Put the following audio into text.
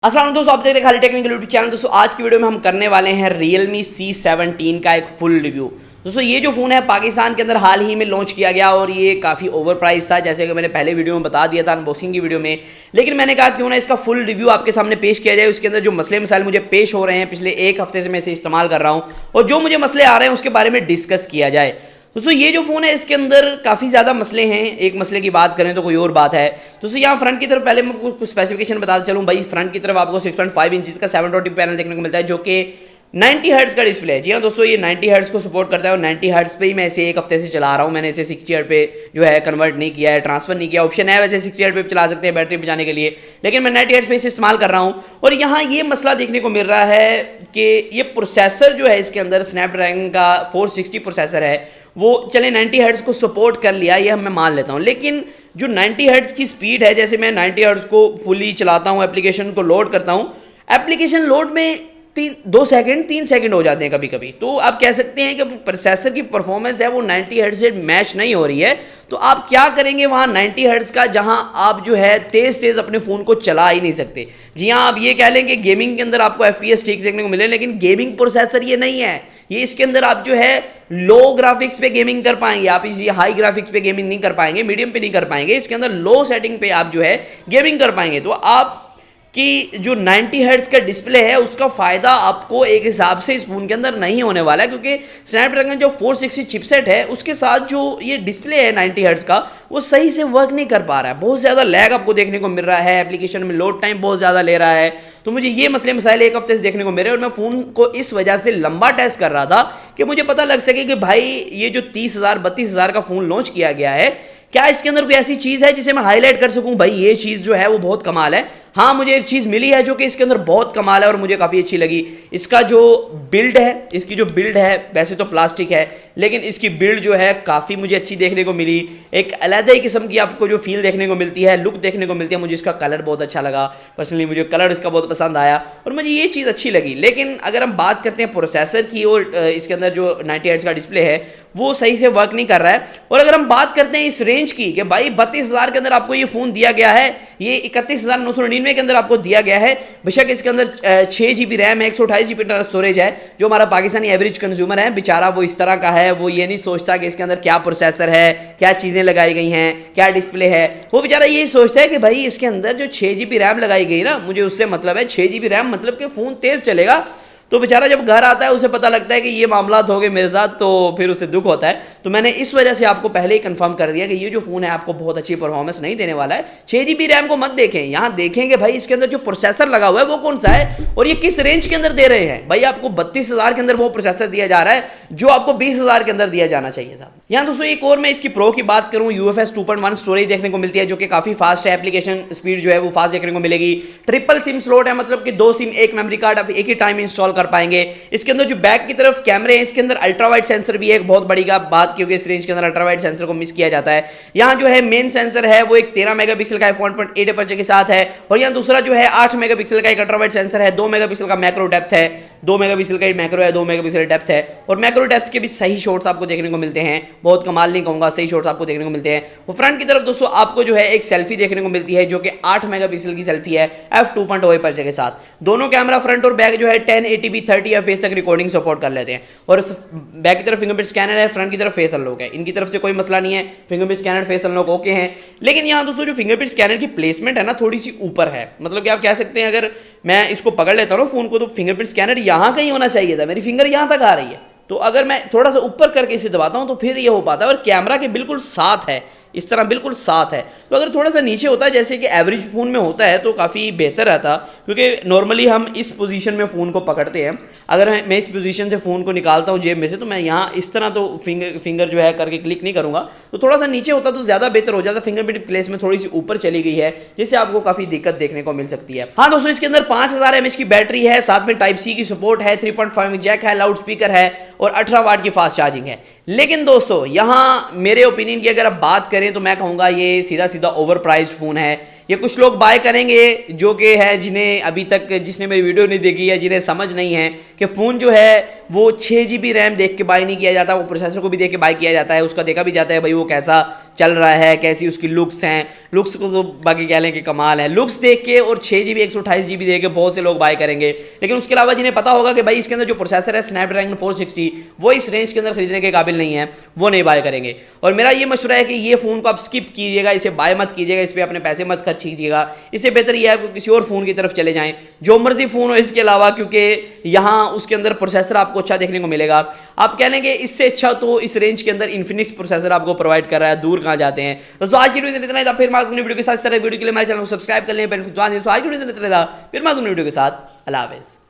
अस्सलाम दोस्तों, आप देख रहे हैं खालिद टेक्निकल यूट्यूब चैनल। दोस्तों आज की वीडियो में हम करने वाले हैं Realme C17 का एक फुल रिव्यू। दोस्तों ये जो फ़ोन है पाकिस्तान के अंदर हाल ही में लॉन्च किया गया और ये काफ़ी ओवर प्राइस था, जैसे कि मैंने पहले वीडियो में बता दिया था अनबॉक्सिंग की वीडियो में। लेकिन मैंने कहा क्यों ना इसका फुल रिव्यू आपके सामने पेश किया जाए। उसके अंदर जो मसले मसाइल मुझे पेश हो रहे हैं पिछले एक हफ्ते से मैं इसे इस्तेमाल कर रहा हूँ और जो मुझे मसले आ रहे हैं उसके बारे में डिस्कस किया जाए। दोस्तों ये जो फ़ोन है इसके अंदर काफ़ी ज़्यादा मसले हैं। एक मसले की बात करें तो कोई और बात है। दोस्तों यहाँ फ्रंट की तरफ पहले मैं कुछ स्पेसिफिकेशन बताता चलूँ भाई। फ्रंट की तरफ आपको 6.5 इंच का 720 पैनल देखने को मिलता है जो कि 90 हर्ट्ज का डिस्प्ले है। जी हाँ दोस्तों, ये 90 हर्ट्ज को सपोर्ट करता है और 90 हर्ट्ज पे ही मैं इसे एक हफ्ते से चला रहा हूँ। मैंने इसे 60 हर्ट्ज पे जो है कन्वर्ट नहीं किया है, ट्रांसफर नहीं किया। ऑप्शन है वैसे 60 हर्ट्ज पे चला सकते हैं बैटरी बचाने के लिए, लेकिन मैं 90 हर्ट्ज पे इसे इस्तेमाल कर रहा हूँ। और यहाँ ये मसला देखने को मिल रहा है कि ये प्रोसेसर जो है इसके अंदर स्नैपड्रैगन का 460 प्रोसेसर है, वो चले 90 हर्ट्ज को सपोर्ट कर लिया, ये मैं मान लेता हूँ। लेकिन जो 90 हर्ट्ज की स्पीड है, जैसे मैं 90 हर्ट्ज को फुली चलाता हूँ, एप्लीकेशन को लोड करता हूँ, एप्लीकेशन लोड में 3 सेकंड हो जाते हैं कभी कभी। तो आप कह सकते हैं कि प्रोसेसर की परफॉर्मेंस है वो 90 हर्ट्ज से मैच नहीं हो रही है। तो आप क्या करेंगे वहाँ 90 हर्ट्ज का, जहाँ आप जो है तेज़ अपने फ़ोन को चला ही नहीं सकते। जी हाँ, आप ये कह लें कि गेमिंग के अंदर आपको FPS ठीक देखने को मिले, लेकिन गेमिंग प्रोसेसर ये नहीं है। ये इसके अंदर आप जो है लो ग्राफिक्स पे गेमिंग कर पाएंगे, आप इसी हाई ग्राफिक्स पे गेमिंग नहीं कर पाएंगे, मीडियम पे नहीं कर पाएंगे। इसके अंदर लो सेटिंग पे आप जो है गेमिंग कर पाएंगे। तो आप कि जो 90 हर्ट्ज का डिस्प्ले है उसका फ़ायदा आपको एक हिसाब से इस फ़ोन के अंदर नहीं होने वाला है, क्योंकि स्नैपड्रैगन जो 460 चिपसेट है उसके साथ जो ये डिस्प्ले है 90 हर्ट्ज का वो सही से वर्क नहीं कर पा रहा है। बहुत ज़्यादा लैग आपको देखने को मिल रहा है, एप्लीकेशन में लोड टाइम बहुत ज़्यादा ले रहा है। तो मुझे ये मसले मसाइल एक हफ्ते से देखने को मिल रहे हैं और मैं फ़ोन को इस वजह से लंबा टेस्ट कर रहा था कि मुझे पता लग सके कि भाई ये जो 30,000 32,000 का फ़ोन लॉन्च किया गया है, क्या इसके अंदर कोई ऐसी चीज़ है जिसे मैं हाईलाइट कर सकूं भाई ये चीज़ जो है वो बहुत कमाल है। हाँ, मुझे एक चीज़ मिली है जो कि इसके अंदर बहुत कमाल है और मुझे काफ़ी अच्छी लगी। इसका जो बिल्ड है, इसकी जो बिल्ड है वैसे तो प्लास्टिक है, लेकिन इसकी बिल्ड जो है काफ़ी मुझे अच्छी देखने को मिली। एक अलग ही किस्म की आपको जो फील देखने को मिलती है, लुक देखने को मिलती है। मुझे इसका कलर बहुत अच्छा लगा, पर्सनली मुझे कलर इसका बहुत पसंद आया और मुझे ये चीज़ अच्छी लगी। लेकिन अगर हम बात करते हैं प्रोसेसर की और इसके अंदर जो 90 हर्ट्ज का डिस्प्ले है वो सही से वर्क नहीं कर रहा है। और अगर हम बात करते हैं इस रेंज की कि भाई 32,000 के अंदर आपको ये फ़ोन दिया गया है, ये 31,999 के अंदर आपको दिया गया है। बेशक इसके अंदर 6 GB रैम है, 128 GB इंटरनल स्टोरेज है। जो हमारा पाकिस्तानी एवरेज कंज्यूमर है बेचारा वो इस तरह का है, वो ये नहीं सोचता कि इसके अंदर क्या प्रोसेसर है, क्या चीज़ें लगाई गई हैं, क्या डिस्प्ले है। वो बेचारा यही सोचता है कि भाई इसके अंदर जो 6 GB रैम लगाई गई ना, मुझे उससे मतलब है 6 GB रैम मतलब कि फ़ोन तेज़ चलेगा। तो बेचारा जब घर आता है उसे पता लगता है कि ये मामला हो गए मेरे साथ, तो फिर उसे दुख होता है। तो मैंने इस वजह से आपको पहले ही कंफर्म कर दिया कि ये जो फ़ोन है आपको बहुत अच्छी परफॉर्मेंस नहीं देने वाला है। 6 GB रैम को मत देखें, यहाँ देखेंगे भाई इसके अंदर जो प्रोसेसर लगा हुआ है वो कौन सा है और ये किस रेंज के अंदर दे रहे हैं। भाई आपको 32,000 के अंदर वो प्रोसेसर दिया जा रहा है जो आपको 20,000 के अंदर दिया जाना चाहिए था। यहाँ दोस्तों एक और मैं इसकी प्रो की बात करूँ, UFS 2.1 स्टोरेज देखने को मिलती है जो कि काफ़ी फास्ट है। एप्लीकेशन स्पीड जो है वो फास्ट देखने को मिलेगी। ट्रिपल सिम स्लॉट है, मतलब कि 2 सिम एक मेमोरी कार्ड आप एक ही टाइम इंस्टॉल कर पाएंगे। इसके अंदर जो बैक की तरफ कैमरे हैं, इसके अंदर अल्ट्रा वाइड सेंसर भी है, एक बहुत बड़ी बात, क्योंकि इस रेंज के अंदर अल्ट्रा वाइड सेंसर को मिस किया जाता है। यहाँ जो है मेन सेंसर है वो एक 13 मेगापिक्सल का 1.8 अपर्चर के साथ है और यहाँ दूसरा जो है 8 मेगापिक्सल का एक अल्ट्रा वाइड सेंसर है। 2 मेगापिक्सल का मैक्रो डेप्थ है, 2 मेगापिक्सल का मैक्रो है, 2 मेगापिक्सल डेप्थ है और मैक्रो डेप्थ के भी सही शॉट्स आपको देखने को मिलते हैं। बहुत कमाल नहीं कहूँगा, सही शॉट्स आपको देखने को मिलते हैं। और फ्रंट की तरफ दोस्तों आपको जो है एक सेल्फी देखने को मिलती है जो कि 8 मेगापिक्सल की सेल्फी है f2.0 अपर्चर के साथ। दोनों कैमरा फ्रंट और बैक जो है 1080p 30 FPS तक रिकॉर्डिंग सपोर्ट कर लेते हैं। और बैक की तरफ फिंगरप्रिंट स्कैनर है, फ्रंट की तरफ फेस अनलॉक है। इनकी तरफ से कोई मसला नहीं है, fingerprint scanner face unlock okay हैं। लेकिन यहाँ दोस्तों जो फिंगरप्रिंट स्कैनर की प्लेसमेंट है ना थोड़ी सी ऊपर है, मतलब कि आप कह सकते हैं अगर मैं इसको पकड़ लेता हूँ फोन को तो फिंगरप्रिंट स्कैनर यहाँ कहीं होना चाहिए था, मेरी फिंगर यहाँ तक आ रही है। तो अगर मैं थोड़ा सा ऊपर करके इसे दबाता हूँ तो फिर ये हो पाता है और कैमरा के बिल्कुल साथ है, इस तरह बिल्कुल साथ है। तो अगर थोड़ा सा नीचे होता है जैसे कि एवरेज फ़ोन में होता है तो काफ़ी बेहतर रहता, क्योंकि नॉर्मली हम इस पोजीशन में फ़ोन को पकड़ते हैं। अगर मैं इस पोजीशन से फ़ोन को निकालता हूँ जेब में से तो मैं यहाँ इस तरह तो फिंगर जो है करके क्लिक नहीं करूँगा, तो थोड़ा सा नीचे होता तो ज़्यादा बेहतर हो जाता। फिंगरप्रिंट प्लेस में थोड़ी सी ऊपर चली गई है जिससे आपको काफ़ी दिक्कत देखने को मिल सकती है। हाँ दोस्तों, इसके अंदर 5000 mAh की बैटरी है, साथ में टाइप सी की सपोर्ट है, 3.5 जैक है, लाउड स्पीकर है और 18 वाट की फास्ट चार्जिंग है। लेकिन दोस्तों यहाँ मेरे ओपिनियन की अगर आप बात करें तो मैं कहूँगा ये सीधा सीधा ओवर प्राइस्ड फ़ोन है। ये कुछ लोग बाय करेंगे जो कि है जिन्हें अभी तक जिसने मेरी वीडियो नहीं देखी है, जिन्हें समझ नहीं है कि फ़ोन जो है वो 6 GB रैम देख के बाय नहीं किया जाता, वो प्रोसेसर को भी देख के बाय किया जाता है, उसका देखा भी जाता है भाई वो कैसा चल रहा है, कैसी उसकी लुक्स हैं। लुक्स को तो बाकी कह लें कि कमाल है, लुक्स देख के और 6 GB 128 GB देख के बहुत से लोग बाय करेंगे। लेकिन उसके अलावा जिन्हें पता होगा कि भाई इसके अंदर जो प्रोसेसर है स्नैपड्रैगन 460 वो इस रेंज के अंदर खरीदने के काबिल नहीं है, वो नहीं बाय करेंगे। और मेरा ये मशवरा है कि ये फ़ोन को आप स्किप कीजिएगा, इसे बाय मत कीजिएगा, इस पर अपने पैसे मत खर्च कीजिएगा। इससे बेहतर यह है कि किसी और फ़ोन की तरफ चले जाएं, जो मर्जी फ़ोन हो इसके अलावा, क्योंकि यहाँ उसके अंदर प्रोसेसर आपको अच्छा देखने को मिलेगा। आप कह लेंगे इससे अच्छा तो इस रेंज के अंदर इन्फिनिक्स प्रोसेसर आपको प्रोवाइड कर रहा है, दूर कहाँ जाते हैं। दोस्तों आज की वीडियो इतना ही था, फिर मैं वीडियो के साथ वीडियो के लिए हमारे चैनल को सब्सक्राइब कर लें। आज की वीडियो इतना ही था, फिर मैं वीडियो के साथ। अल्लाह हाफिज़।